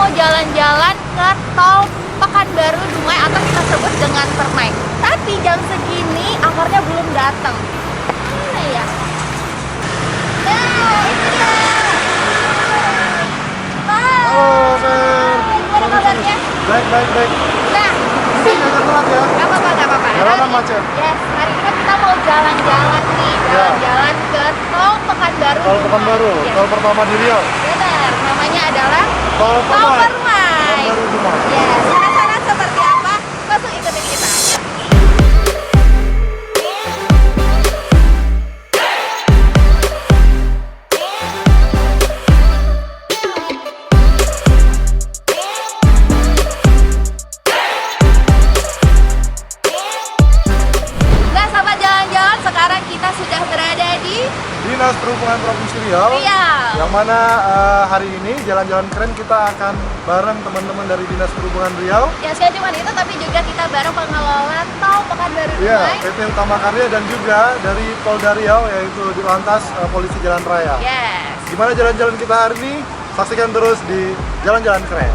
mau jalan-jalan ke tol Pekanbaru Dumai atau kita sebut dengan Permai. Tapi jam segini amarnya belum datang. Mana ya? Nah, itu dia. Halo, Fer. Gimana kabarnya? Baik. Nah, Agak telat ya. Gak apa-apa. Jalanan macet. Yes, hari ini kan kita mau jalan-jalan nih, jalan-jalan ke tol Pekanbaru. Tol Pekanbaru, Yes. tol pertama di Riau. Benar, namanya adalah Tol Tol Permai. Permai. Pekanbaru Dumai. Yes, sana-sana seperti apa? Langsung ikutin kita. Yuk. Nah, sahabat jalan-jalan, sekarang kita sudah berada di Dinas Perhubungan Provinsi Riau. Riau. Yang mana hari ini jalan-jalan keren kita akan bareng teman-teman dari Dinas Perhubungan Riau. Ya, sekali cuma itu, tapi juga kita bareng pengelola tol Pekanbaru Iya, Dumai. PT Utama Karya dan juga dari Polda Riau yaitu Dirlantas Polisi Jalan Raya. Yes. Gimana jalan-jalan kita hari ini? Saksikan terus di Jalan-Jalan Keren.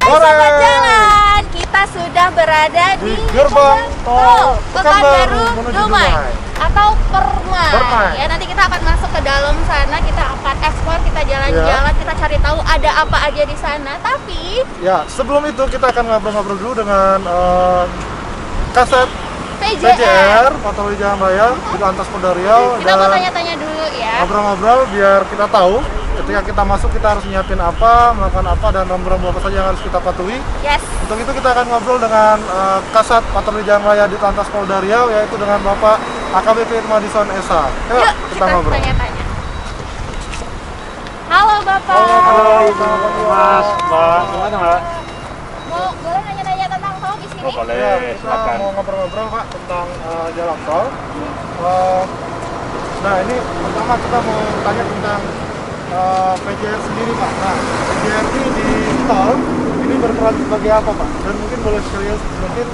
Sahabat jalan, kita sudah berada di gerbang tol Pekanbaru menuju Dumai Dumai. atau Permai. Permai. Ya, nanti kita akan masuk ke dalam sana, kita akan explore, kita jalan-jalan, kita cari tahu ada apa aja di sana. Tapi Ya, sebelum itu kita akan ngobrol-ngobrol dulu dengan Kasat PJR, PJR Patroli Jalan Raya Dirlantas Polda Riau kita mau tanya-tanya dulu ya. ngobrol-ngobrol biar kita tahu ketika kita masuk kita harus nyiapin apa, melakukan apa, dan rambu-rambu apa saja yang harus kita patuhi. Yes. Untuk itu kita akan ngobrol dengan Kasat Patroli Jalan Raya Dirlantas Polda Riau yaitu dengan Bapak AKBP Madison Esa. Yuk, kita ngobrol. tanya-tanya. Halo Bapak. Mas, Mbak, gimana Mbak? Boleh nanya-nanya tentang tol di sini? Oh, boleh, Ya, kita silakan. mau ngobrol-ngobrol Pak tentang jalan tol. Nah, ini pertama kita mau tanya tentang PJR sendiri Pak. Nah, PJR ini di tol ini berperan sebagai apa Pak? Dan mungkin boleh sekalian mungkin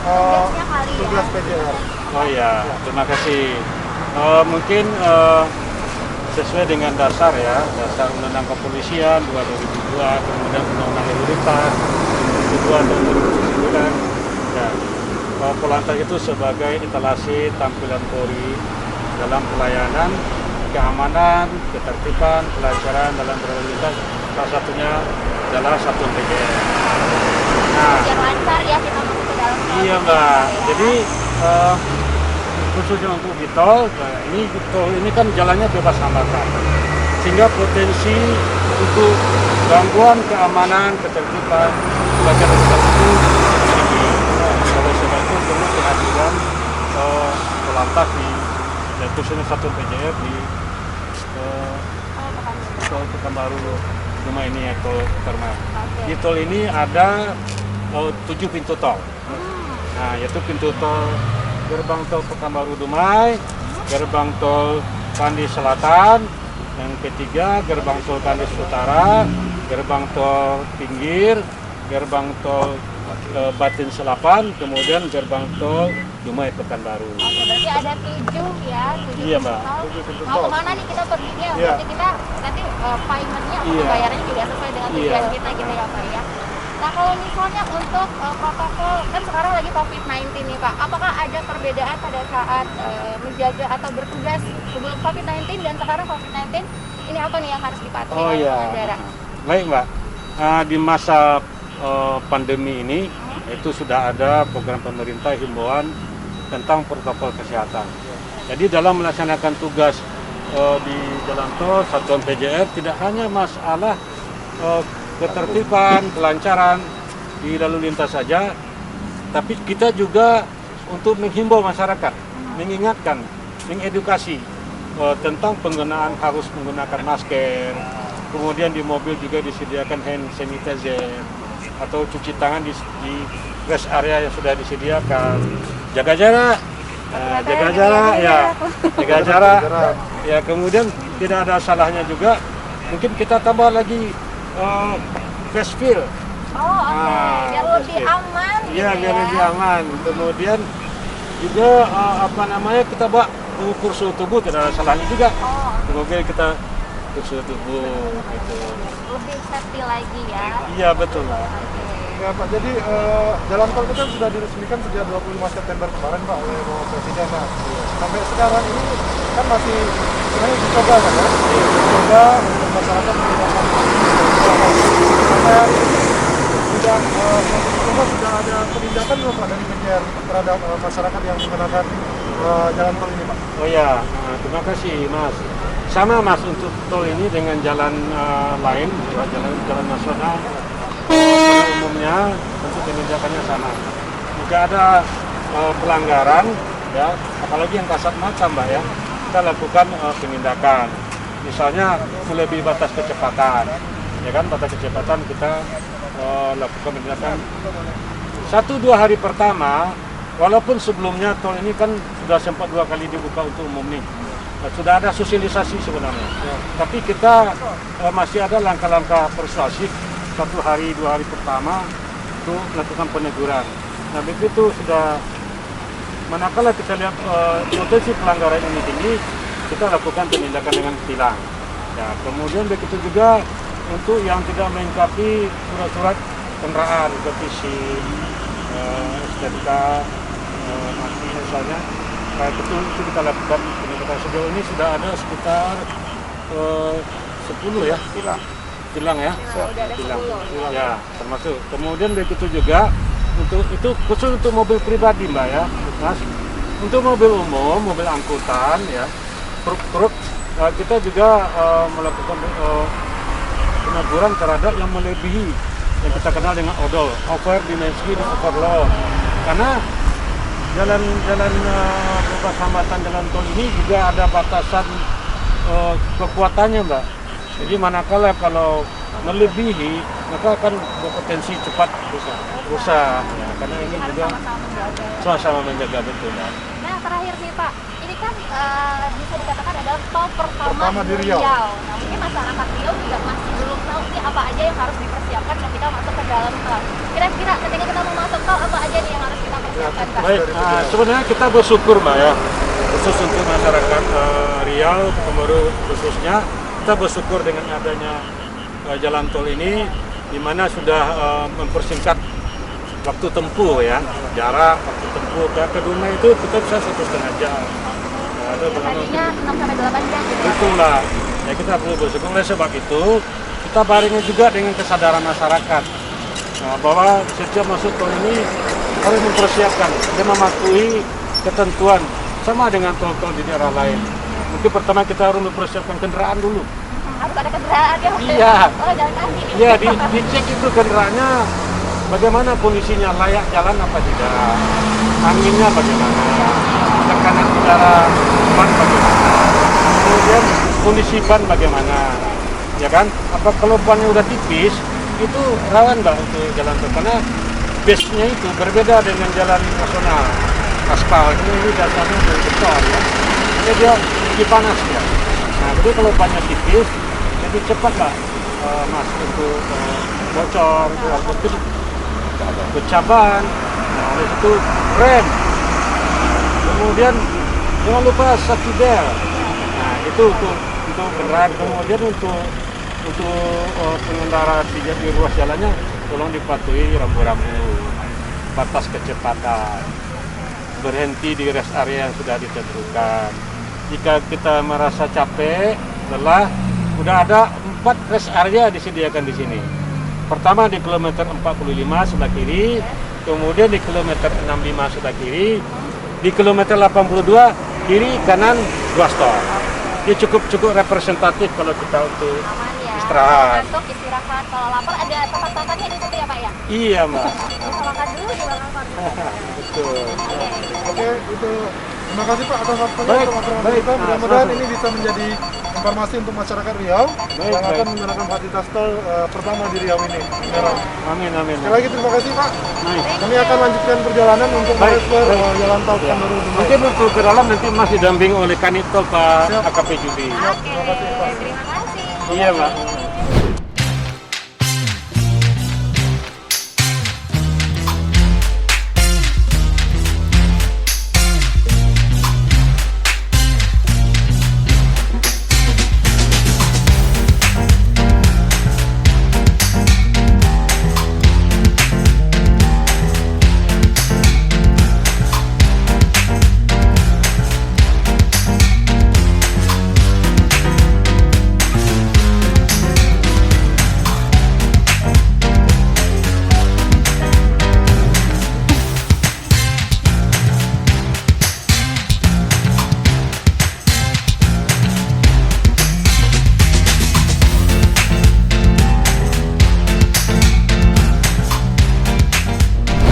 Tugasnya kali ya. tugas PJR. Oh iya, terima kasih. Mungkin sesuai dengan dasar ya, dasar Undang-Undang Kepolisian 2002, kemudian Undang-Undang Lalu Lintas 2002 tahun 2009. Ya, Polantas itu sebagai etalase tampilan Polri dalam pelayanan, keamanan, ketertiban, kelancaran dalam berlalu lintas. Salah satunya adalah satuan PJR. Nah, Biar lancar ya kita masuk ke dalam tol. iya Mbak, jadi khususnya untuk di tol, nah, ini kan jalannya bebas hambatan, sehingga potensi untuk gangguan keamanan, ketertiban, kelancaran itu tinggi. Oleh sebab itu perlu kehadiran Polantas di dan khususnya satu PJR di tol Pekanbaru Dumai ini ya, tol Permai. Di tol ini ada 7 pintu tol. Nah, yaitu pintu tol gerbang tol Pekanbaru Dumai, gerbang tol Pandi Selatan, yang ketiga gerbang tol Pandi Utara, gerbang tol Pinggir, gerbang tol Batin Selapan, kemudian gerbang tol Dumai Pekanbaru. Oke, berarti ada 7 ya, 7 Iya, Mbak. Mau kemana nih kita perginya? Iya. Berarti kita nanti paymentnya atau Iya. bayarannya juga sesuai dengan tujuan Iya. kita gitu ya Pak ya. Nah kalau misalnya untuk protokol, kan sekarang lagi COVID-19 nih Pak, apakah ada perbedaan pada saat menjaga atau bertugas sebelum COVID-19 dan sekarang COVID-19? Ini apa nih yang harus dipatuhi Oh oleh iya, pengendara? baik Mbak. Di masa pandemi ini itu sudah ada program pemerintah himbauan tentang protokol kesehatan. Jadi dalam melaksanakan tugas di jalan tol satuan PJR tidak hanya masalah ketertiban, kelancaran di lalu lintas saja, tapi kita juga untuk menghimbau masyarakat, mengingatkan, mengedukasi tentang penggunaan harus menggunakan masker, kemudian di mobil juga disediakan hand sanitizer atau cuci tangan di rest area yang sudah disediakan, jaga jarak, jaga jarak, ya kemudian tidak ada salahnya juga mungkin kita tambah lagi face shield. Oh oke, biar lebih aman gitu Iya, biar ya. lebih aman. Kemudian juga kita buat mengukur suhu tubuh, tidak ada salahnya juga. Oh, Mobil kita ukur suhu tubuh gitu. lebih safety lagi ya. Iya betul lah. Oke. Ya Pak, jadi jalan tol kita sudah diresmikan sejak 25 September kemarin Pak oleh Bapak Presiden. Nah, sampai sekarang ini kan masih sebenarnya dicoba kan ya? Dicoba untuk masyarakat menggunakan sampai sudah sudah ada penindakan belum Pak dari PJR terhadap masyarakat yang menggunakan jalan tol ini Pak? Oh ya, terima kasih Mas. Sama Mas untuk tol ini dengan jalan lain, jalan nasional. Pada umumnya untuk penindakannya sama. Jika ada pelanggaran, ya, apalagi yang kasat mata Mbak ya, kita lakukan penindakan. Misalnya melebihi batas kecepatan, ya kan batas kecepatan kita lakukan penindakan 1-2 hari pertama. Walaupun sebelumnya tol ini kan sudah sempat 2 kali dibuka untuk umum nih, sudah ada sosialisasi sebenarnya. Tapi kita masih ada langkah-langkah persuasif 1 hari 2 hari pertama untuk melakukan peneguran. Nah begitu sudah manakala kita lihat potensi pelanggaran ini tinggi, kita lakukan penindakan dengan tilang. Ya, kemudian begitu juga untuk yang tidak melengkapi surat-surat kendaraan seperti SIM, STNK, mati misalnya, kayak itu kita lakukan penindakan. Sejauh ini sudah ada sekitar 10 ya tilang ya. Udah ada Tilang. 10. Ya, termasuk. Kemudian begitu juga untuk itu khusus untuk mobil pribadi Mbak ya, Mas. Untuk mobil umum, mobil angkutan ya, truk-truk kita juga melakukan peneguran terhadap yang melebihi yang kita kenal dengan odol, over dimensi dan overload. Karena jalan bebas hambatan jalan tol ini juga ada batasan kekuatannya Mbak. Jadi manakala kalau melebihi maka akan berpotensi cepat rusak. Ya, karena ini Harus juga sama-sama menjaga. sama-sama menjaga betul ya. Nah terakhir nih Pak, ini kan bisa dikatakan adalah tol pertama di di Riau. Nah mungkin masyarakat Riau juga masih belum tahu nih apa aja yang harus dipersiapkan ketika masuk ke dalam tol. Kira-kira ketika kita mau masuk tol apa aja nih yang harus kita persiapkan Pak? Baik, sebenarnya kita bersyukur Mbak ya, khusus untuk masyarakat Riau, Pekanbaru khususnya, kita bersyukur dengan adanya jalan tol ini, di mana sudah mempersingkat waktu tempuh ya, jarak waktu tempuh ke Dumai itu kita bisa 1,5 jam. Ya, itu Tadinya 6-8 jam gitu. betul lah. Ya kita perlu bersyukur. Oleh sebab itu kita barengi juga dengan kesadaran masyarakat bahwa setiap masuk tol ini harus mempersiapkan dan mematuhi ketentuan sama dengan tol-tol di daerah lain. Mungkin pertama kita harus mempersiapkan kendaraan dulu. Harus ada kendaraan ya? Iya. Oh jalan kaki nih. Ya dicek itu kendaraannya bagaimana kondisinya, layak jalan apa tidak, anginnya bagaimana, tekanan udara, ban bagaimana. kondisi ban bagaimana, ya kan? Apa kalau bannya udah tipis, itu rawan Mbak untuk jalan tol karena base-nya itu berbeda dengan jalan nasional. Aspal ini dasarnya dari beton ya. Jadi dia tinggi panas ya. Nah, jadi kalau bannya tipis, jadi cepat Mbak Mas untuk bocor, itu pecah ban. Nah, oleh itu rem. Kemudian jangan lupa safety belt. Nah, itu untuk kendaraan. Kemudian untuk pengendara di ruas jalannya, tolong dipatuhi rambu-rambu batas kecepatan. Berhenti di rest area yang sudah ditentukan. Jika kita merasa capek, lelah, udah ada 4 rest area disediakan di sini. Pertama di kilometer 45 sebelah kiri, kemudian di kilometer 65 sebelah kiri, di kilometer 82 kiri kanan ruas tol. Ini cukup representatif kalau kita untuk Aman ya. istirahat. Ngantuk, istirahat. Kalau lapar ada tempat makannya di situ ya Pak ya? Iya Mbak. Bisa makan dulu di belakang parkir. Betul. Oke, itu terima kasih Pak atas waktunya Baik, untuk obrolan baik. kita. Mudah-mudahan Nah, ini bisa menjadi informasi untuk masyarakat Riau Baik, yang akan baik. menggunakan fasilitas tol pertama di Riau ini. Sekarang. Amin. Sekali lagi terima kasih Pak. Baik. Kami akan lanjutkan perjalanan untuk Baik, mengekspor baik. jalan tol Ya. Pekanbaru Dumai. Mungkin untuk ke dalam nanti masih didamping oleh Kanit Tol Pak Siap. AKP Juli. Oke, Terima kasih, Pak. terima kasih. Iya Mbak.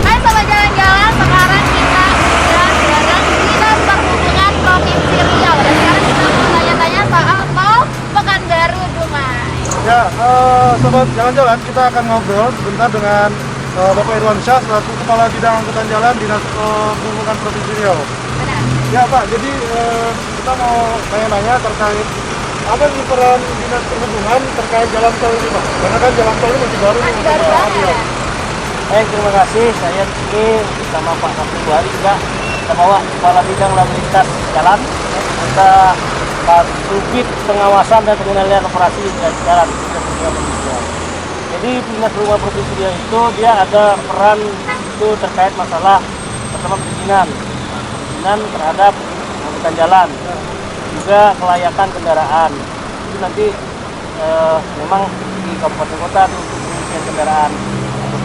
Hai Sobat Jalan-Jalan, sekarang kita sudah bareng Dinas Perhubungan Provinsi Riau. Dan sekarang kita mau tanya-tanya soal tol Pekanbaru Dumai. Ya, sobat jalan-jalan, kita akan ngobrol sebentar dengan Bapak Irwan Syah selaku Kepala Bidang Angkutan Jalan Dinas Perhubungan Provinsi Riau. Benar. Ya Pak, jadi kita mau tanya-tanya terkait apa sih peran Dinas Perhubungan terkait jalan tol ini Pak? Karena kan jalan tol ini masih baru nih Masih untuk baru masyarakat Riau. banget. Baik, terima kasih. Saya di sini bersama Pak Kapten Buhari juga kita bawa Kepala Bidang Lalu Lintas Jalan. Kita subdit pengawasan dan pengendalian operasi jalan Dinas Perhubungan Provinsi Riau. Jadi Dinas Perhubungan Provinsi Riau itu dia ada peran itu terkait masalah pertama perizinan terhadap angkutan jalan, juga kelayakan kendaraan. Itu nanti memang di kabupaten kota tuh untuk pengisian kendaraan.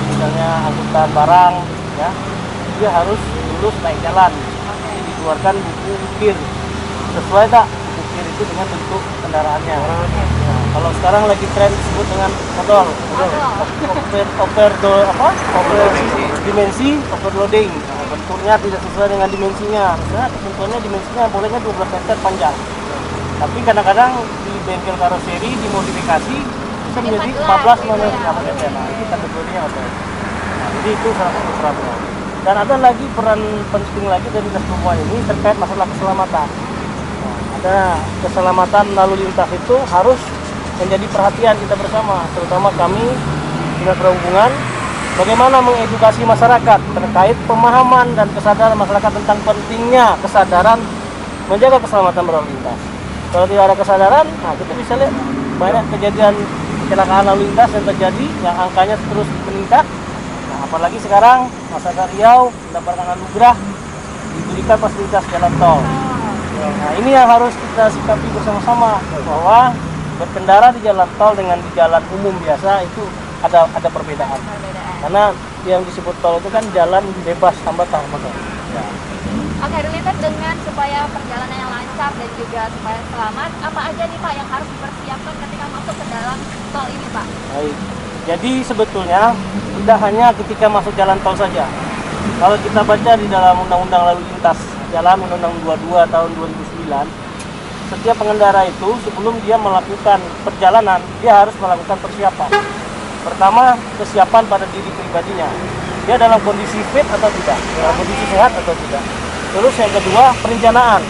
Misalnya angkutan barang ya, dia harus lulus naik jalan. Jadi dikeluarkan buku ukir sesuai tak buku ukir itu dengan bentuk kendaraannya. Nah, kalau sekarang lagi tren disebut dengan odol, dimensi overloading. Nah, bentuknya tidak sesuai dengan dimensinya. Misalnya ketentuannya dimensinya bolehnya 12 meter panjang, tapi kadang-kadang di bengkel karoseri dimodifikasi bisa menjadi 14 meter. Nah, itu kategorinya odol. Nah, jadi itu salah satu perannya. Dan ada lagi peran penting lagi dari Dinas Perhubungan ini terkait masalah keselamatan. Nah, ada keselamatan lalu lintas itu harus menjadi perhatian kita bersama, terutama kami Dinas Perhubungan, bagaimana mengedukasi masyarakat terkait pemahaman dan kesadaran masyarakat tentang pentingnya kesadaran menjaga keselamatan berlalu lintas. Kalau tidak ada kesadaran, nah kita bisa lihat banyak kejadian kecelakaan lalu lintas yang terjadi, yang angkanya terus meningkat. Nah, apalagi sekarang masyarakat Riau mendapatkan anugerah diberikan fasilitas jalan tol. Nah, ini yang harus kita sikapi bersama-sama, bahwa berkendara di jalan tol dengan di jalan umum biasa itu ada perbedaan. Karena yang disebut tol itu kan jalan bebas hambatan. Ya. Oke, related dengan supaya perjalanan yang lancar dan juga supaya selamat, apa aja nih Pak yang harus dipersiapkan ketika masuk ke dalam tol ini Pak? Baik. Jadi sebetulnya tidak hanya ketika masuk jalan tol saja. Kalau kita baca di dalam Undang-Undang Lalu Lintas Jalan Undang-Undang 22 tahun 2009, setiap pengendara itu sebelum dia melakukan perjalanan, dia harus melakukan persiapan. Pertama, kesiapan pada diri pribadinya. Dia dalam kondisi fit atau tidak, dalam kondisi sehat atau tidak. Terus yang kedua, perencanaan.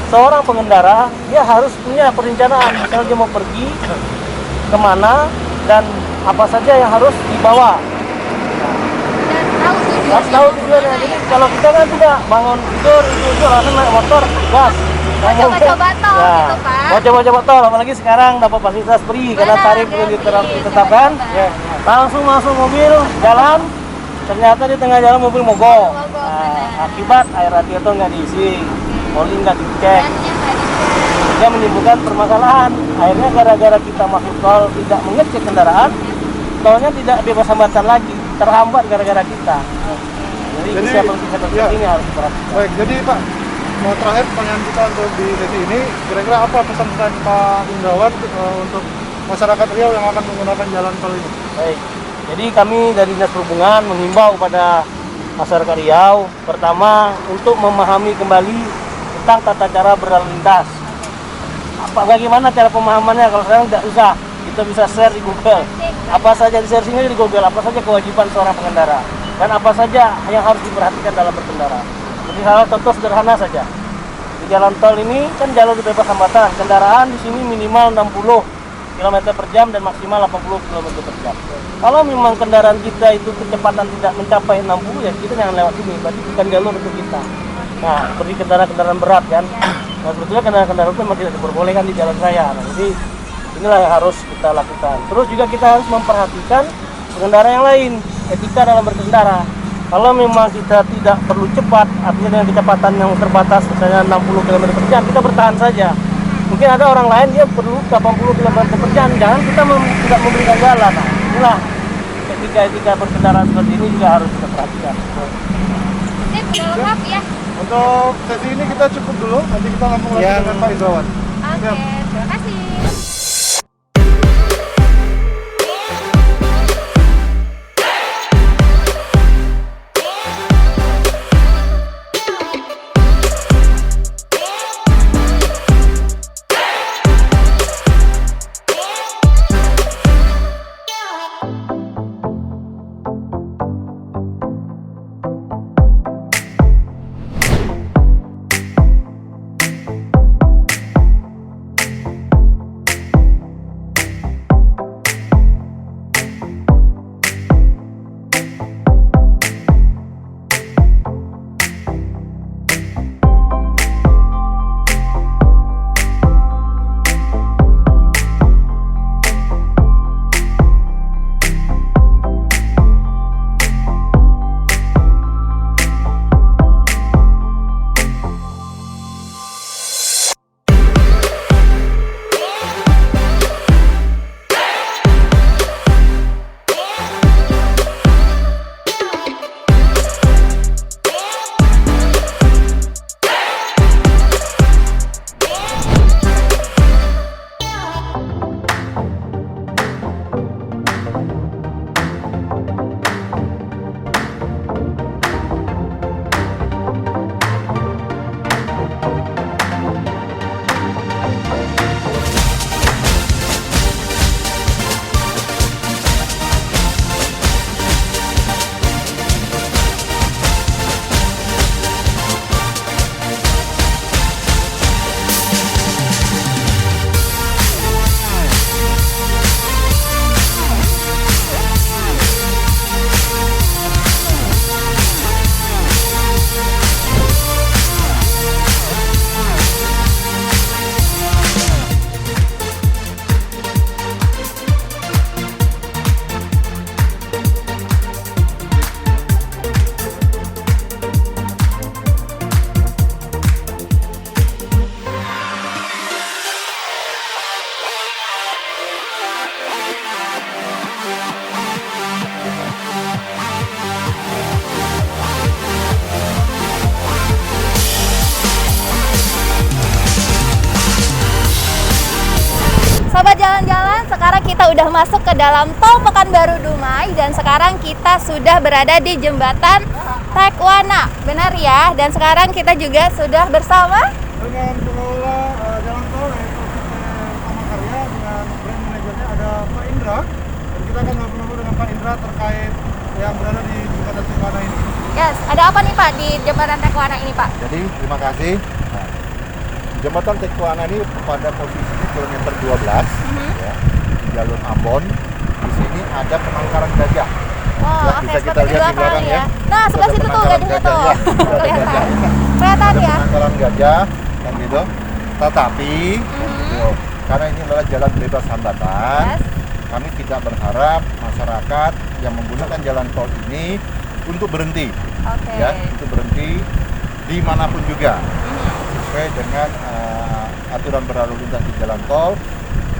Seorang pengendara, dia harus punya perencanaan. Misalnya dia mau pergi kemana dan apa saja yang harus dibawa. Dan tahu tujuannya. Harus tahu tujuannya. Jadi kalau kita kan tidak bangun tidur itu langsung naik motor gas. Coba-coba tol gitu kan. Mau coba-coba tol, apalagi sekarang dapat fasilitas free karena Benar, tarif yang free. ditetapkan. Coba-coba. Langsung masuk mobil, jalan. Ternyata di tengah jalan mobil mogok. Mogok, Nah, benar. akibat air radiator nggak diisi, oli nggak dicek. Bannya nggak dicek. Dia menimbulkan permasalahan. Akhirnya gara-gara kita masuk tol tidak mengecek kendaraan, tolnya tidak bebas hambatan lagi, terhambat gara-gara kita. Jadi kesiapan ya. ini harus diperhatikan. Baik, jadi Pak, mau terakhir pertanyaan kita untuk di sesi ini, kira-kira apa pesan-pesan Pak Indrawan untuk masyarakat Riau yang akan menggunakan jalan tol ini? Baik, jadi kami dari Dinas Perhubungan menghimbau kepada masyarakat Riau, pertama untuk memahami kembali tentang tata cara berlalu lintas. Bagaimana cara pemahamannya? Kalau sekarang tidak usah, kita bisa share di Google. Apa saja di share sini di Google, apa saja kewajiban seorang pengendara dan apa saja yang harus diperhatikan dalam berkendara. Jadi hal contoh sederhana saja. Di jalan tol ini kan jalur bebas hambatan. Kendaraan di sini minimal 60 km per jam dan maksimal 80 km per jam. Kalau memang kendaraan kita itu kecepatan tidak mencapai 60, ya kita jangan lewat sini, berarti bukan jalur untuk kita. Nah, seperti kendaraan-kendaraan berat kan. Nah, sebetulnya kendaraan-kendaraan itu memang tidak diperbolehkan di jalan raya. Nah, jadi inilah yang harus kita lakukan. Terus juga kita harus memperhatikan pengendara yang lain, etika dalam berkendara. Kalau memang kita tidak perlu cepat, artinya dengan kecepatan yang terbatas, misalnya 60 km per jam, kita bertahan saja. Mungkin ada orang lain dia perlu 80 km per jam, jangan kita tidak memberikan jalan. Nah, inilah etika berkendaraan seperti ini juga harus kita perhatikan. Sip, udah lengkap ya. Untuk sesi ini kita cukup dulu, nanti kita langsung lagi dengan Pak Indrawan. Oke, terima kasih. Sobat jalan-jalan, sekarang kita udah masuk ke dalam tol Pekanbaru Dumai dan sekarang kita sudah berada di jembatan Taekwana, benar ya? Dan sekarang kita juga sudah bersama Dengan pengelola jalan selanjutnya ada Pak Indra, dan kita akan ngobrol dengan Pak Indra terkait yang berada di Jembatan Tekuana ini. Yes, ada apa nih Pak di Jembatan Tekuana ini Pak? Jadi terima kasih. Nah, Jembatan Tekuana ini pada posisi kilometer 12 ya, di jalur Ambon. Di sini ada penangkaran gajah. Oh, Ya, oke, bisa kita seperti lihat di belakang belakang ya. Nah, sebelah Ada situ tuh penangkaran gajahnya tuh. gajah, ya. Ada Kelihatan. gajah. Kelihatan Ada ya. penangkaran gajah kan gitu. Tetapi gitu, karena ini adalah jalan bebas hambatan, Yes. kami tidak berharap masyarakat yang menggunakan jalan tol ini untuk berhenti. Oke. Ya, itu berhenti dimanapun juga sesuai dengan aturan berlalu lintas di jalan tol.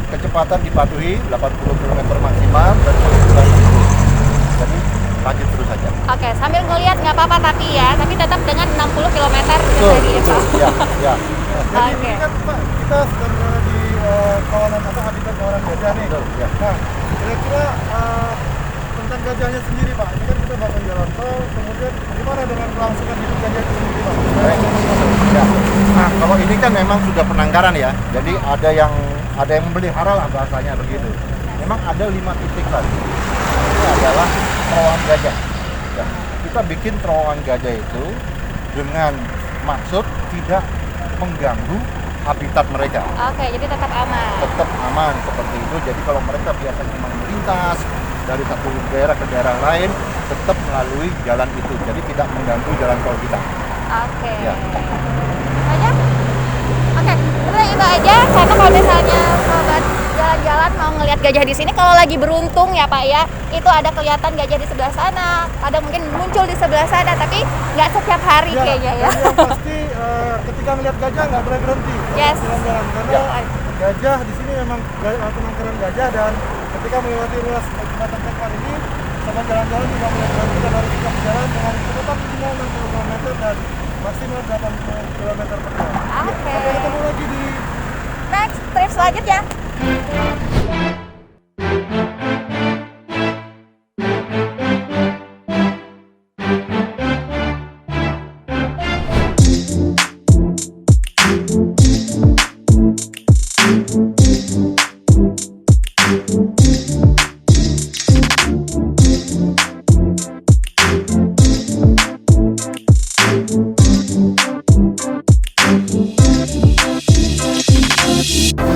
Kecepatan dipatuhi 80 km maksimal dan kecepatan itu. Jadi lanjut terus saja. Oke, sambil ngelihat nggak apa-apa tapi tetap dengan 60 km Betul, tadi ya betul. Pak. Ya, ya. Jadi Oke. ini kan Pak, kita sedang berada di kawanan atau habitat kawanan gajah nih. Betul, ya. Nah, kira-kira tentang gajahnya sendiri Pak, ini kan kita bakal jalan tol, kemudian gimana dengan kelangsungan hidup gajah itu sendiri Pak? Baik. Ya. Nah, kalau ini kan memang sudah penangkaran ya. Jadi ada yang memelihara lah bahasanya begitu. Memang ada 5 titik tadi. Ini adalah terowongan gajah. Ya. Kita bikin terowongan gajah itu dengan maksud tidak mengganggu habitat mereka. Oke, jadi tetap aman. Tetap aman seperti itu. Jadi kalau mereka biasanya memang melintas dari satu daerah ke daerah lain, tetap melalui jalan itu. Jadi tidak mengganggu jalan tol kita. Oke. Ya. Aja? Oke, udah itu aja. Karena kalau misalnya sobat jalan-jalan mau ngelihat gajah di sini, kalau lagi beruntung ya Pak ya, itu ada kelihatan gajah di sebelah sana, ada mungkin muncul di sebelah sana, tapi nggak setiap hari kayaknya ya. Dan yang pasti ketika melihat gajah nggak boleh berhenti Yes. jalan-jalan karena gajah di sini memang penangkaran gajah, dan ketika melewati ruas Jembatan Tekuana ini, sobat jalan-jalan juga boleh berhenti dan harus tetap jalan dengan kecepatan minimal 60 km dan maksimal 80 km per jam. Oke. Sampai ketemu lagi di Next trip selanjutnya.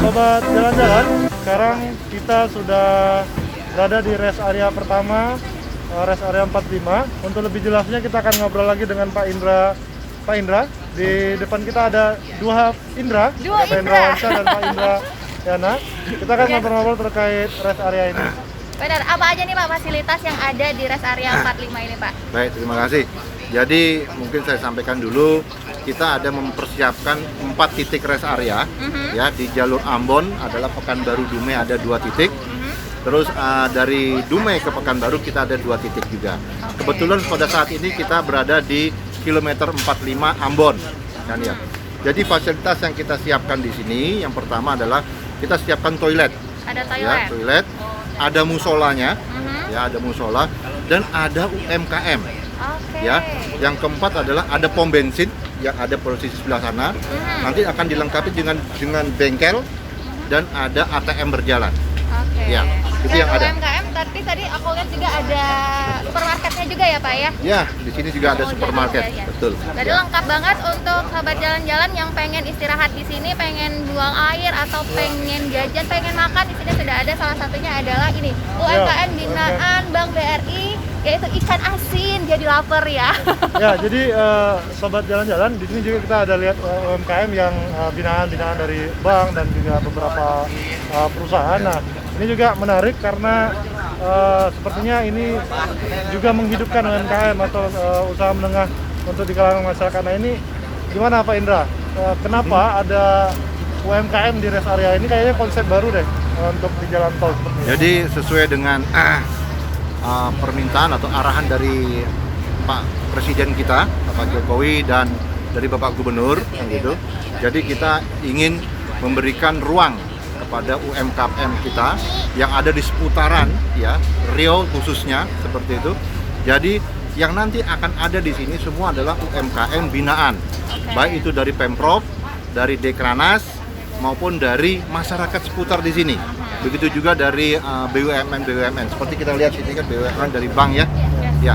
Sobat jalan-jalan, sekarang kita sudah berada di rest area pertama, rest area 45. Untuk lebih jelasnya kita akan ngobrol lagi dengan Pak Indra. Pak Indra, di depan kita ada dua Indra, Dua Pak Indra. Wansa dan Pak Indra Yana. Kita akan ngobrol-ngobrol terkait rest area ini. Benar, apa aja nih Pak fasilitas yang ada di rest area 45 ini Pak? Baik, terima kasih. Jadi mungkin saya sampaikan dulu, kita ada mempersiapkan 4 titik rest area. Ya, di jalur Ambon adalah Pekanbaru Dumai ada 2 titik. Terus dari Dumai ke Pekanbaru kita ada 2 titik juga. Kebetulan pada saat ini kita berada di kilometer 45 Ambon, kan ya. Jadi fasilitas yang kita siapkan di sini, yang pertama adalah kita siapkan toilet. Ada Ya, toilet. Ada musolanya, ya ada musola, dan ada UMKM. Oke. Ya, yang keempat adalah ada pom bensin yang ada posisi sebelah sana. Nanti akan dilengkapi dengan bengkel dan ada ATM berjalan. Oke. Ya, itu Dan yang ada. UMKM tadi aku lihat juga ada supermarketnya juga ya Pak ya? Ya, di sini juga ada Oh, supermarket, jadi, ya. betul. Jadi Ya. lengkap banget untuk sahabat jalan-jalan yang pengen istirahat di sini, pengen buang air atau pengen jajan, pengen makan, di sini sudah ada. Salah satunya adalah ini UMKM binaan Bank BRI, yaitu ikan asin. Jadi lapar ya. Ya, jadi sobat jalan-jalan, di sini juga kita ada lihat UMKM yang binaan-binaan dari bank dan juga beberapa perusahaan. Nah, ini juga menarik karena sepertinya ini juga menghidupkan UMKM atau usaha menengah untuk di kalangan masyarakat. Nah, ini gimana Pak Indra? Kenapa ada UMKM di rest area ini? Kayaknya konsep baru deh untuk di jalan tol seperti ini. Jadi sesuai dengan permintaan atau arahan dari Pak Presiden kita, Bapak Jokowi, dan dari Bapak Gubernur, kan gitu. Jadi kita ingin memberikan ruang kepada UMKM kita yang ada di seputaran ya Riau khususnya seperti itu. Jadi yang nanti akan ada di sini semua adalah UMKM binaan, baik itu dari Pemprov, dari Dekranas, maupun dari masyarakat seputar di sini. Begitu juga dari BUMN. Seperti kita lihat ini kan BUMN dari bank ya. Ya.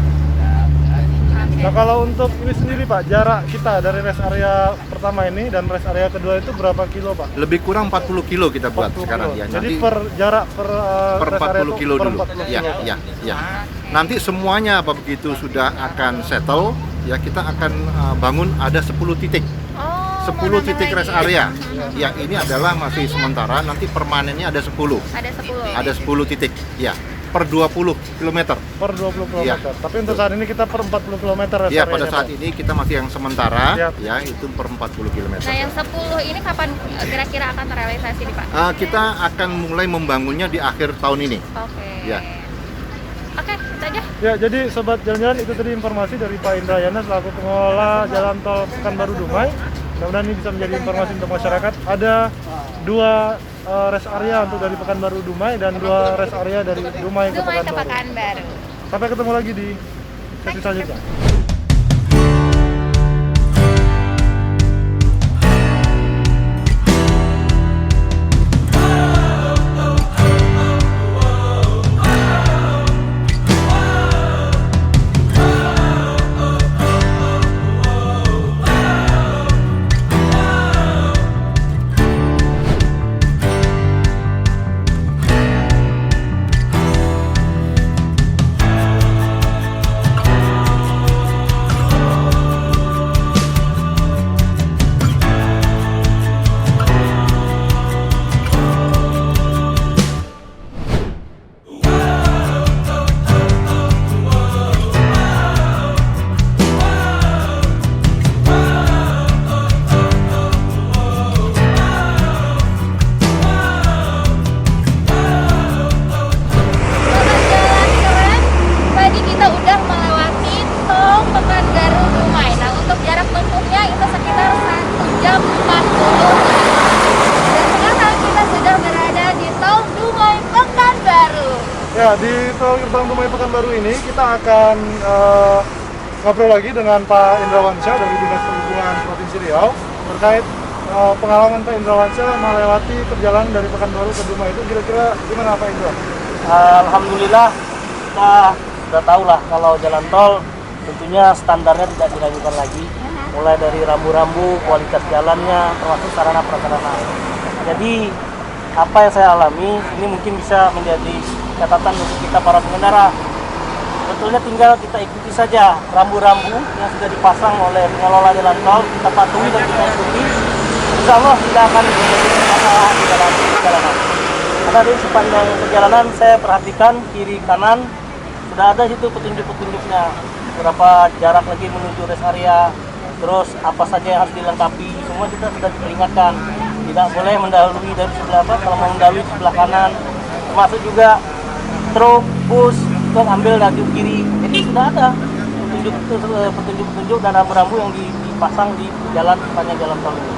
Nah kalau untuk ini sendiri Pak, jarak kita dari rest area pertama ini dan rest area kedua itu berapa kilo Pak? Lebih kurang 40 kilo kita buat 40 sekarang kilo. ya. Jadi Nanti per jarak per rest area 40 itu kilo per dulu. 40 Ya, kilo. ya. Nanti semuanya begitu sudah akan settle, ya kita akan bangun ada 10 titik. Oh, 10 mau titik nambah rest lagi. area. Ya, ini adalah masih sementara, nanti permanennya ada 10. Ada 10. Ada 10 titik. Ya, per 20 km. Per 20 km. Ya. Tapi untuk saat ini kita per 40 km rest Ya, area-nya, pada saat Pak. ini kita masih yang sementara, Siap. ya itu per 40 km. Nah, yang 10 ini kapan kira-kira akan terrealisasi nih Pak? Kita akan mulai membangunnya di akhir tahun ini. Oke. Ya. Oke, itu aja. Ya, jadi sobat jalan-jalan itu tadi informasi dari Pak Indrayana selaku pengelola Jalan Tol Pekanbaru Dumai. Mudah-mudahan ini bisa menjadi informasi untuk masyarakat. Ada 2 rest area untuk dari Pekanbaru Dumai dan 2 rest area dari Dumai ke Dumai ke Pekanbaru. Pekanbaru. Sampai ketemu lagi di sesi selanjutnya. Selamat jalan-jalan. Tadi kita udah melewati tol Pekanbaru Dumai. Nah, untuk jarak tempuhnya itu sekitar 1 jam 40 menit. Dan sekarang kita sudah berada di tol Dumai Pekanbaru. Ya, di tol gerbang Dumai Pekanbaru ini kita akan ngobrol lagi dengan Pak Indrawansyah dari Dinas Perhubungan Provinsi Riau terkait pengalaman Pak Indrawansyah melewati perjalanan dari Pekanbaru ke Dumai itu kira-kira gimana Pak Indra? Alhamdulillah kita sudah tahu lah kalau jalan tol tentunya standarnya tidak diragukan lagi, mulai dari rambu-rambu, kualitas jalannya, termasuk sarana prasarana. Jadi apa yang saya alami ini mungkin bisa menjadi catatan untuk kita para pengendara. Sebetulnya tinggal kita ikuti saja rambu-rambu yang sudah dipasang oleh pengelola jalan tol, kita patuhi dan kita ikuti. Insya Allah tidak akan menjadi masalah di dalam perjalanan. Karena di sepanjang perjalanan saya perhatikan kiri kanan sudah ada situ petunjuk-petunjuknya, berapa jarak lagi menuju rest area, terus apa saja yang harus dilengkapi, semua kita sudah diperingatkan. Tidak boleh mendahului dari sebelah apa, kalau mau mendahului sebelah kanan, termasuk juga truk, bus, itu ambil laju kiri. Jadi sudah ada petunjuk-petunjuk dan rambu-rambu yang dipasang di jalan sepanjang jalan tol ini.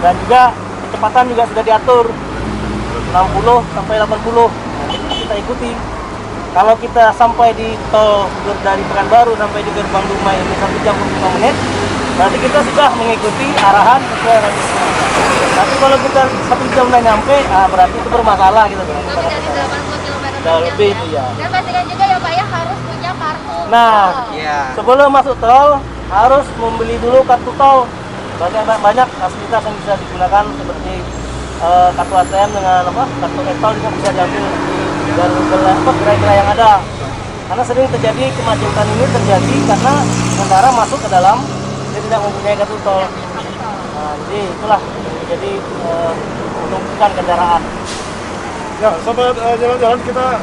Dan juga kecepatan juga sudah diatur 60 sampai 80. Nah, kita ikuti. Kalau kita sampai di tol dari Pekanbaru sampai di gerbang Dumai ini 1 jam 5 menit, berarti kita sudah mengikuti arahan sesuai rambu. Tapi kalau kita 1 jam udah nyampe, berarti itu bermasalah gitu. Lebih dari 80 km per Udah jam lebih, ya. iya. Dan pastikan juga ya Pak ya harus punya kartu Nah, tol. sebelum masuk tol harus membeli dulu kartu tol. Banyak fasilitas yang bisa digunakan seperti kartu ATM dengan kartu e-tol juga bisa diambil di gerai-gerai yang ada. Karena sering terjadi kemacetan ini terjadi karena pengendara masuk ke dalam dia tidak mempunyai kartu tol. Nah, jadi itulah jadi menumpukan kendaraan. Ya, sobat jalan-jalan kita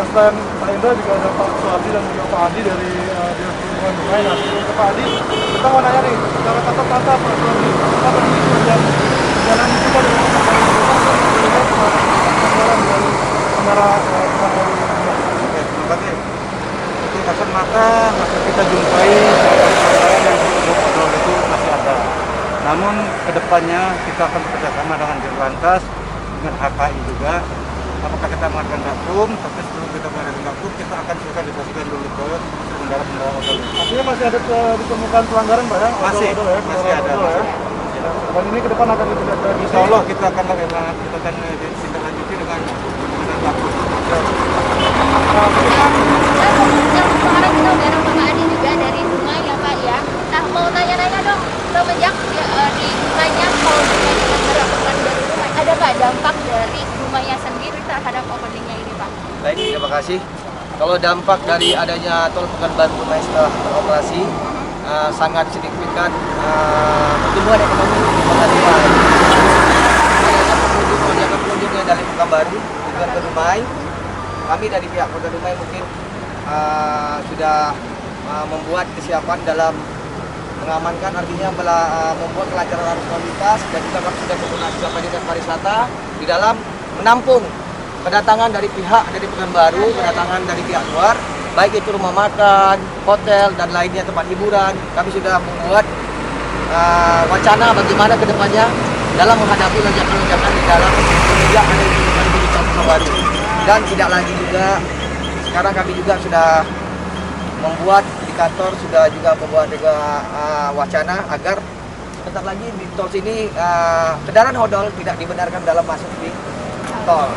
selain Pak Indra juga ada Pak Suhardi dan juga Pak Adi dari Dinas Perhubungan Dumai. Nah, sebelum ke Pak Adi, kita mau nanya nih, secara tatap-tatap Pak Suhardi, apa nih jalan kita dengan Terima kasih. Seperti kasat mata masih kita jumpai pelanggaran yang cukup kontrol itu masih ada. Namun kedepannya kita akan bekerjasama dengan Dirlantas, dengan HKI juga. Apakah kita mengadakan datum, tapi sebelum kita mengadakan datum, kita akan sosialisasikan dulu ke pengendara-pengendara odol. Artinya masih ada ditemukan pelanggaran Pak ya? Masih Odol-odol ya, ada. odol ya. Dan ini ke depan akan ditindaklanjuti. Insya Allah kita akan ditindaklanjuti dengan waktu. Nah, yang sekarang kita bareng Bapak Adi juga dari Dumai ya Pak ya. Nah, mau nanya-nanya dong, semenjak di Dumainya kalau Dumai dengan berlakukan dari Dumai, ada nggak dampak dari Dumainya sendiri terhadap openingnya ini Pak? Baik, terima kasih. Kalau dampak dari adanya tol Pekanbaru Dumai setelah beroperasi sangat signifikan pertumbuhan ekonomi di Kota Dumai. Adanya pengunjung yang dari Pekanbaru tujuan ke Dumai, kami dari pihak Kota Dumai mungkin sudah membuat kesiapan dalam mengamankan, artinya membuat kelancaran arus lalu lintas, dan juga kami sudah menggunakan siapa dinas pariwisata di dalam menampung kedatangan dari pihak dari Pekanbaru, kedatangan dari pihak luar, baik itu rumah makan, hotel, dan lainnya tempat hiburan. Kami sudah membuat wacana bagaimana ke depannya dalam menghadapi lonjakan-lonjakan di dalam sejak ada di Pekanbaru. Dan tidak lagi juga, sekarang kami juga sudah membuat di kantor, sudah juga membuat juga wacana agar sebentar lagi di tol sini kendaraan hodol tidak dibenarkan dalam masuk di tol.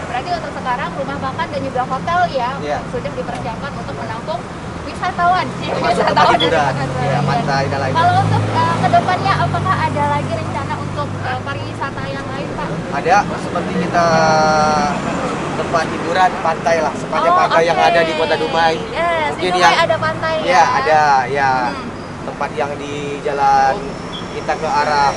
Berarti untuk sekarang rumah makan dan juga hotel ya Iya. sudah dipersiapkan untuk menampung wisatawan. Termasuk tempat dari hiburan, Pekanbaru. ya, pantai dan lainnya. Kalau untuk kedepannya apakah ada lagi rencana untuk pariwisata yang lain Pak? Ada seperti kita tempat hiburan pantai lah, sepanjang Oh, pantai yang oke. ada di Kota Dumai. Yes, di Mungkin Dumai ada pantai ya. Ya ada ya Hmm. tempat yang di jalan kita ke arah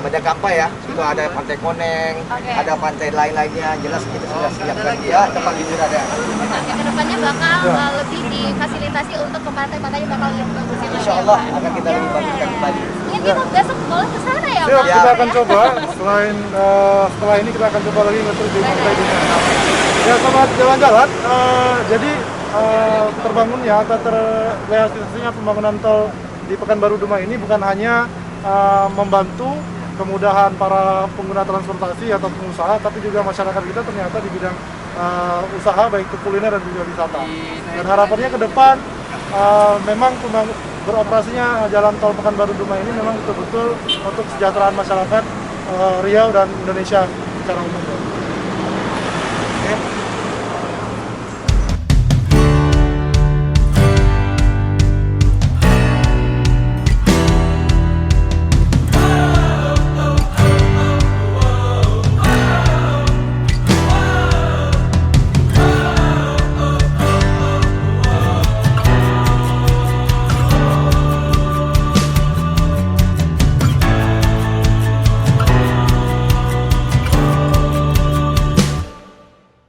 Majakampa ya, itu ada pantai Koneng, Oke. ada pantai lain-lainnya, jelas kita sudah siapkan ya tempat hiburan ada. Oke, kedepannya bakal lebih difasilitasi untuk ke pantai-pantai yang bakal lebih bagus yang Insya lain, Allah ya, Pak? akan kita lebih baguskan kembali. Mungkin kita besok boleh ke sana ya Siap, Pak? kita akan coba. Setelah ini kita akan coba lagi ngetur di pantai Dumai. Ya, sama jalan-jalan. Jadi terbangunnya atau terrealisasinya pembangunan tol di Pekanbaru Dumai ini bukan hanya membantu kemudahan para pengguna transportasi atau pengusaha, tapi juga masyarakat kita ternyata di bidang usaha baik itu kuliner dan juga wisata. Dan harapannya ke depan memang beroperasinya jalan tol Pekanbaru Dumai ini memang betul-betul untuk kesejahteraan masyarakat Riau dan Indonesia secara umum. Oke.